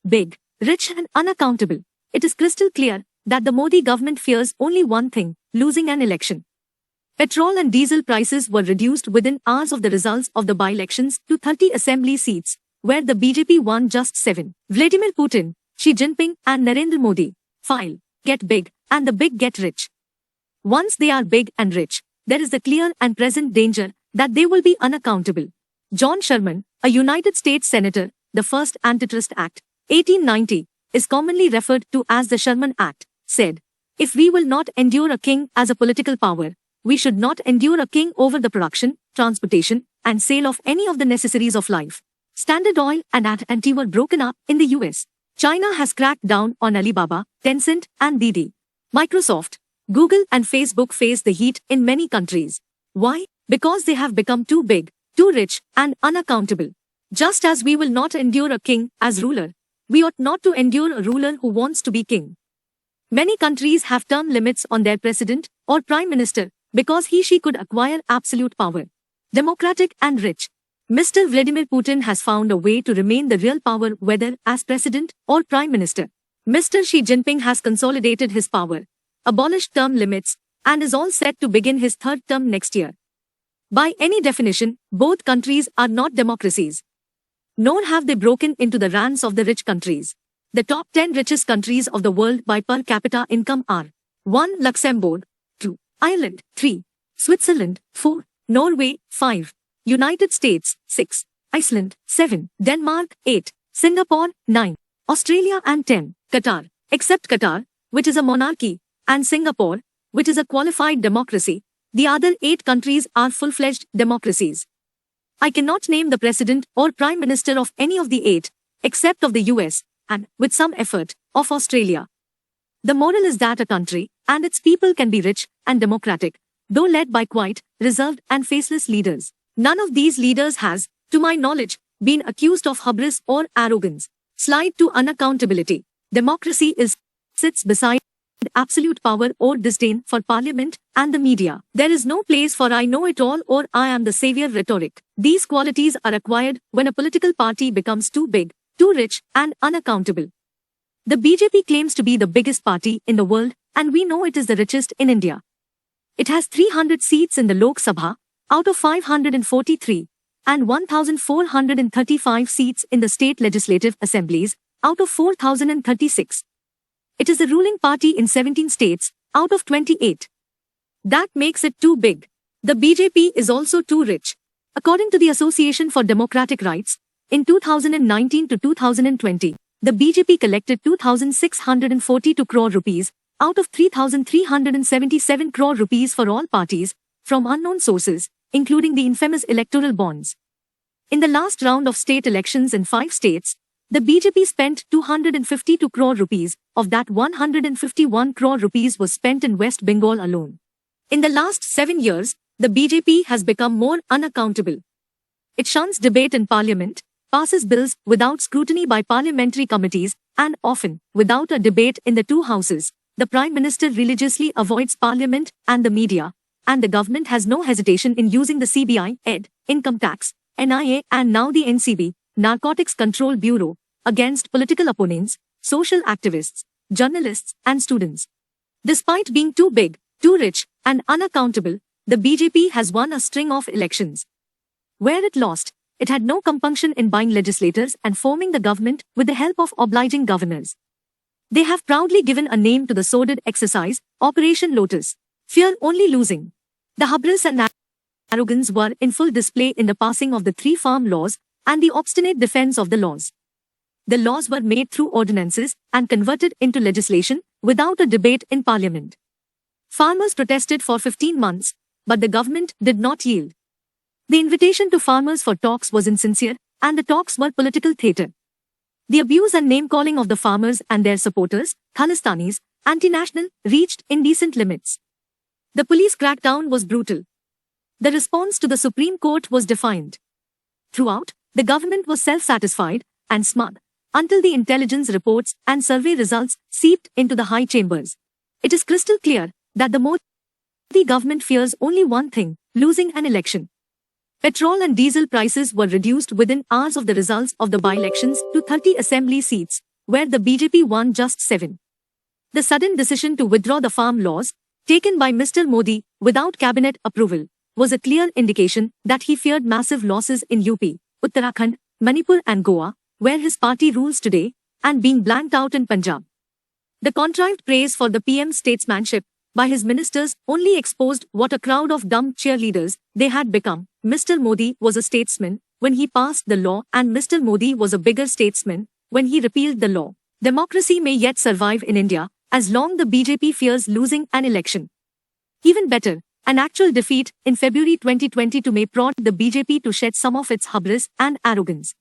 big, rich and unaccountable. It is crystal clear that the Modi government fears only one thing, losing an election. Petrol and diesel prices were reduced within hours of the results of the by-elections to 30 assembly seats, where the BJP won just 7. Vladimir Putin, Xi Jinping and Narendra Modi, file, get big, and the big get rich. Once they are big and rich, there is the clear and present danger that they will be unaccountable. John Sherman, a United States Senator, the first Antitrust Act, 1890, is commonly referred to as the Sherman Act, said, "If we will not endure a king as a political power, we should not endure a king over the production, transportation, and sale of any of the necessaries of life." Standard Oil and AT&T were broken up in the US. China has cracked down on Alibaba, Tencent, and Didi. Microsoft, Google and Facebook face the heat in many countries. Why? Because they have become too big, too rich, and unaccountable. Just as we will not endure a king as ruler, we ought not to endure a ruler who wants to be king. Many countries have term limits on their president or prime minister because he/she could acquire absolute power. Democratic and rich. Mr. Vladimir Putin has found a way to remain the real power whether as president or prime minister. Mr. Xi Jinping has consolidated his power, abolished term limits, and is all set to begin his third term next year. By any definition, both countries are not democracies. Nor have they broken into the ranks of the rich countries. The top 10 richest countries of the world by per capita income are 1. Luxembourg, 2. Ireland, 3. Switzerland, 4. Norway, 5. United States, 6. Iceland, 7. Denmark, 8. Singapore, 9. Australia and 10. Qatar, except Qatar, which is a monarchy, and Singapore, which is a qualified democracy. The other 8 countries are full-fledged democracies. I cannot name the president or prime minister of any of the 8, except of the US, and, with some effort, of Australia. The moral is that a country and its people can be rich and democratic, though led by quiet, reserved and faceless leaders. None of these leaders has, to my knowledge, been accused of hubris or arrogance. Slide to unaccountability. Democracy sits beside absolute power or disdain for parliament and the media. There is no place for "I know it all" or "I am the savior" rhetoric. These qualities are acquired when a political party becomes too big, too rich, and unaccountable. The BJP claims to be the biggest party in the world, and we know it is the richest in India. It has 300 seats in the Lok Sabha, out of 543, and 1,435 seats in the state legislative assemblies, out of 4,036. It is the ruling party in 17 states, out of 28. That makes it too big. The BJP is also too rich. According to the Association for Democratic Rights, in 2019 to 2020, the BJP collected 2,642 crore rupees, out of 3,377 crore rupees for all parties, from unknown sources, including the infamous electoral bonds. In the last round of state elections in 5 states, the BJP spent 252 crore rupees, of that 151 crore rupees was spent in West Bengal alone. In the last 7 years, the BJP has become more unaccountable. It shuns debate in parliament, passes bills without scrutiny by parliamentary committees, and often, without a debate in the 2 houses. The Prime Minister religiously avoids parliament and the media, and the government has no hesitation in using the CBI, ED, Income Tax, NIA and now the NCB, Narcotics Control Bureau, against political opponents, social activists, journalists and students. Despite being too big, too rich, and unaccountable, the BJP has won a string of elections. Where it lost, it had no compunction in buying legislators and forming the government with the help of obliging governors. They have proudly given a name to the sordid exercise, Operation Lotus. Fear only losing. The hubris and arrogance were in full display in the passing of the 3 farm laws and the obstinate defense of the laws. The laws were made through ordinances and converted into legislation without a debate in parliament. Farmers protested for 15 months, but the government did not yield. The invitation to farmers for talks was insincere, and the talks were political theatre. The abuse and name-calling of the farmers and their supporters, Khalistanis, anti-national, reached indecent limits. The police crackdown was brutal. The response to the Supreme Court was defiant. Throughout, the government was self-satisfied and smug, until the intelligence reports and survey results seeped into the high chambers. It is crystal clear that the Modi government fears only one thing, losing an election. Petrol and diesel prices were reduced within hours of the results of the by-elections to 30 assembly seats, where the BJP won just 7. The sudden decision to withdraw the farm laws, taken by Mr. Modi without cabinet approval, was a clear indication that he feared massive losses in UP, Uttarakhand, Manipur and Goa, where his party rules today, and being blanked out in Punjab. The contrived praise for the PM's statesmanship by his ministers only exposed what a crowd of dumb cheerleaders they had become. Mr. Modi was a statesman when he passed the law, and Mr. Modi was a bigger statesman when he repealed the law. Democracy may yet survive in India as long the BJP fears losing an election. Even better, an actual defeat in February 2022 may prompt the BJP to shed some of its hubris and arrogance.